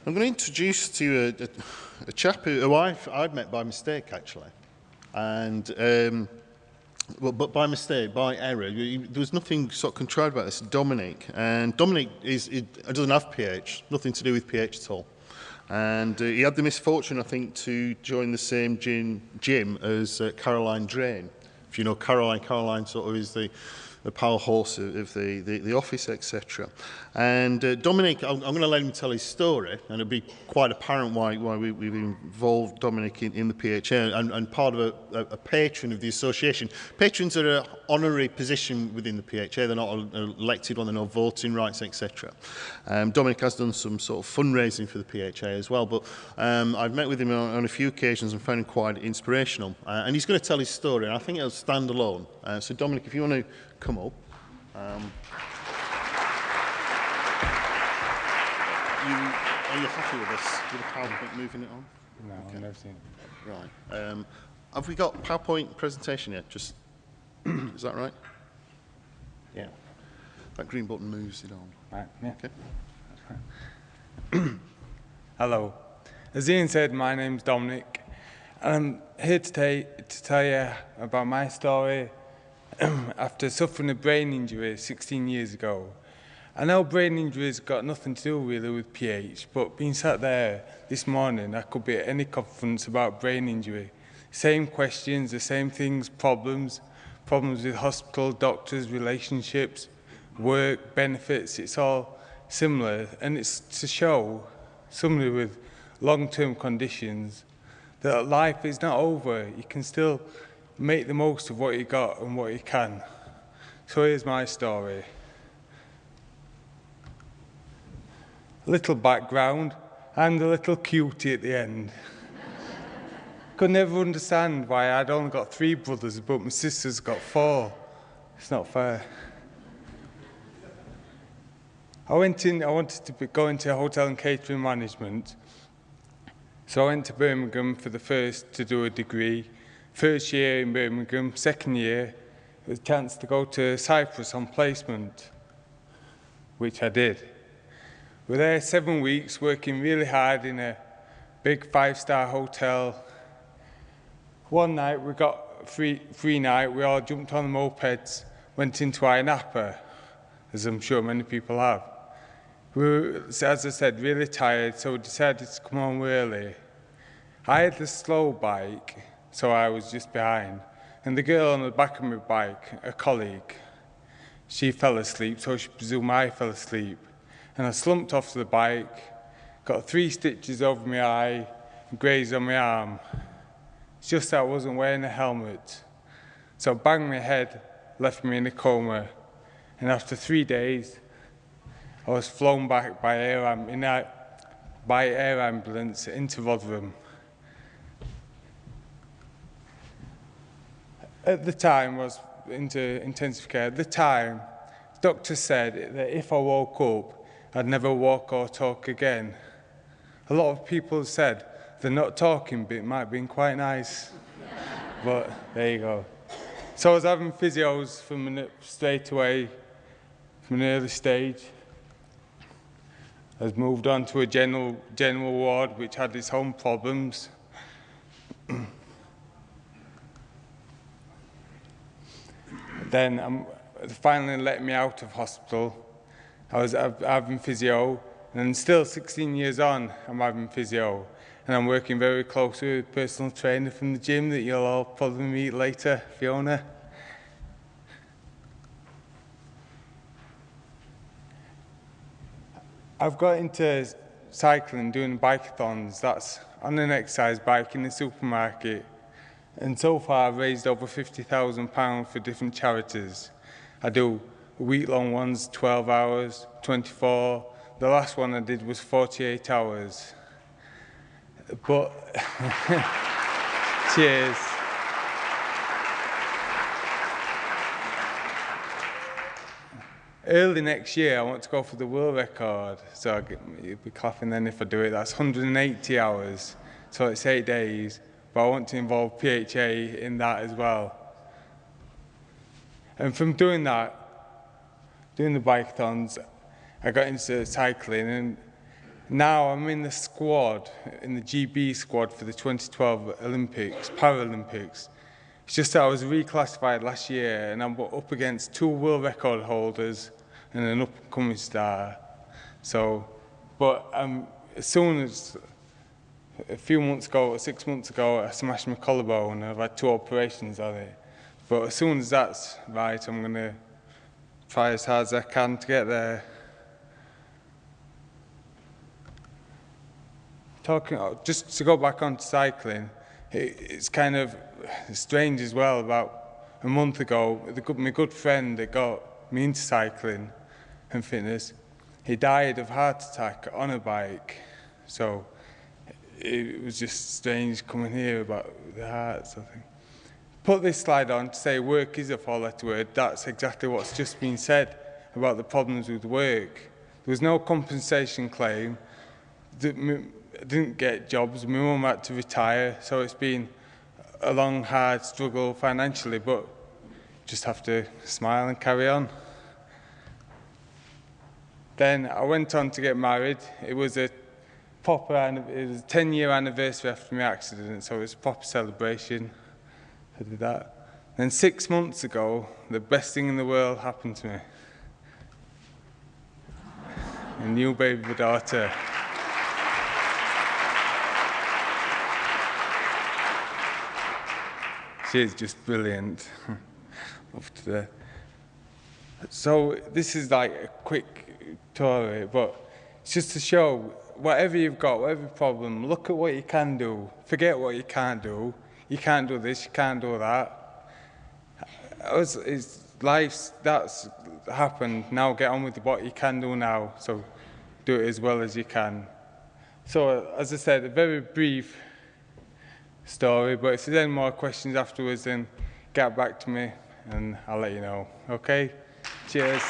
I'm going to introduce to you a chap who I'd met by mistake, actually. And, well, but by mistake, by error. There was nothing sort of contrived about this, Dominic. And Dominic doesn't have PH, nothing to do with PH at all. And he had the misfortune, I think, to join the same gym as Caroline Drain. If you know Caroline sort of is the power horse of the office, etc. And Dominic, I'm going to let him tell his story, and it'll be quite apparent why we've involved Dominic in the PHA, and part of a patron of the association. Patrons are an honorary position within the PHA, they're not elected one, they're not voting rights, etc. Dominic has done some sort of fundraising for the PHA as well, but I've met with him on a few occasions and found him quite inspirational. And he's going to tell his story, and I think it'll stand alone. So Dominic, if you want to come up. Are you happy with this? With the PowerPoint moving it on? No, okay. I've never seen it. Right. Have we got PowerPoint presentation yet? Just is that right? Yeah. That green button moves it on. Right. Yeah. Okay. That's right. Hello. As Ian said, my name's Dominic, and I'm here today to tell you about my story. After suffering a brain injury 16 years ago. I know brain injuries got nothing to do really with PH, but being sat there this morning, I could be at any conference about brain injury. Same questions, the same things, problems with hospital, doctors, relationships, work, benefits, it's all similar. And it's to show somebody with long-term conditions that life is not over. You can still make the most of what you got and what you can. So here's my story. A little background, and a little cutie at the end. Could never understand why I'd only got 3 brothers, but my sister's got 4. It's not fair. I wanted to go into hotel and catering management. So I went to Birmingham for the first to do a degree. First year in Birmingham, second year, it was a chance to go to Cyprus on placement, which I did. We were there 7 weeks, working really hard in a big 5-star hotel. One night, we got free night, we all jumped on the mopeds, went into Napa, as I'm sure many people have. We were, as I said, really tired, so we decided to come home early. I had the slow bike, so I was just behind. And the girl on the back of my bike, a colleague, she fell asleep, so she presumed I fell asleep. And I slumped off the bike, got 3 stitches over my eye, and grazed on my arm. It's just that I wasn't wearing a helmet. So I banged my head, left me in a coma. And after 3 days, I was flown back by air ambulance into Rotherham. At the time, I was into intensive care. At the time, doctors said that if I woke up, I'd never walk or talk again. A lot of people said the not talking bit might have been quite nice. But there you go. So I was having physios from straight away, from an early stage. I was moved on to a general ward, which had its own problems. Then finally let me out of hospital. I was having physio, and still 16 years on, I'm having physio. And I'm working very closely with a personal trainer from the gym that you'll all probably meet later, Fiona. I've got into cycling, doing bikeathons. That's on an exercise bike in the supermarket. And so far, I've raised over £50,000 for different charities. I do week-long ones, 12 hours, 24. The last one I did was 48 hours. But, cheers. Early next year, I want to go for the world record. So you'll be clapping then if I do it. That's 180 hours. So it's 8 days. But I want to involve PHA in that as well. And from doing that, doing the bikeathons, I got into cycling, and Now I'm in the squad, in the GB squad for the 2012 Olympics, Paralympics. It's just that I was reclassified last year and I'm up against 2 world record holders and an up-and-coming star. So, but as soon as a few months ago, 6 months ago, I smashed my collarbone and I've had 2 operations on it. But as soon as that's right, I'm going to try as hard as I can to get there. Just to go back onto cycling, it's kind of strange as well. About a month ago, my good friend that got me into cycling and fitness, he died of heart attack on a bike. So it was just strange coming here about the heart sort of thing. Put this slide on to say work is a 4-letter word. That's exactly what's just been said about the problems with work. There was no compensation claim. I didn't get jobs. My mum had to retire, so it's been a long, hard struggle financially, but just have to smile and carry on. Then I went on to get married. It was a 10-year anniversary after my accident, so it was a proper celebration. I did that. Then 6 months ago, the best thing in the world happened to me. A new baby daughter. She's just brilliant. Love to death. So this is like a quick tour of it, but it's just to show whatever you've got, whatever problem, look at what you can do. Forget what you can't do. You can't do this, you can't do that. That's happened. Now get on with what you can do now. So do it as well as you can. So as I said, a very brief story, but if there's any more questions afterwards, then get back to me and I'll let you know. Okay? Cheers.